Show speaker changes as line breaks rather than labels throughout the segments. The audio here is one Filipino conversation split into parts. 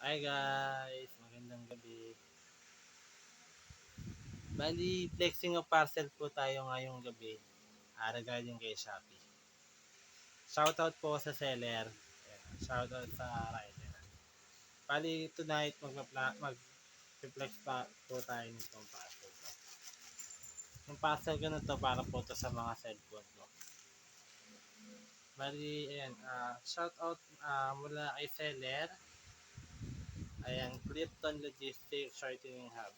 Hi guys, magandang gabi. Bali, flexing of parcel po tayo ngayong gabi regarding kay Shopee. Shoutout po sa seller. Ayan, shoutout sa rider. Bali, tonight mag-flex pa po tayo nitong parcel ko. Yung parcel ko na to para po to sa mga cellphone ko. Bali, ayan, shoutout mula kay seller. Ayan, Clifton Logistics Shortening Hub.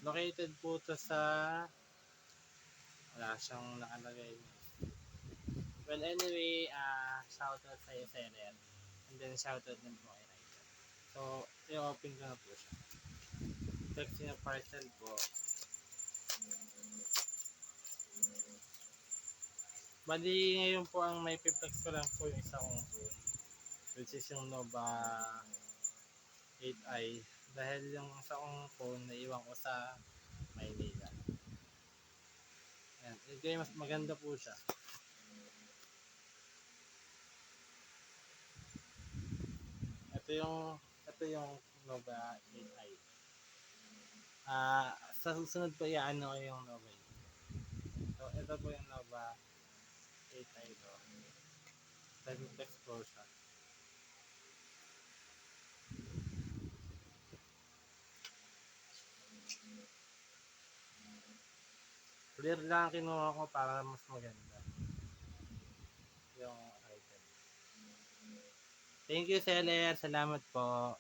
Located po to sa wala siyang nakalagay. Well, anyway, shoutout sa seller. And then shoutout din po kay Rider. So, i-open ko na po siya. Flexing na parcel po. Bali, ngayon po ang may flex ko lang po yung isa kong phone. Which is yung Nova 8i. Dahil yung isa kong phone naiwan ko sa Maynila. Ayan. Ito mas maganda po siya. Ito yung Nova 8i. Sa susunod po iaano ko yung Nova 8. So, ito po yung Nova 8i ito. Flex po siya. Clear lang kinuha ko para mas maganda yung item. Thank you seller, salamat po.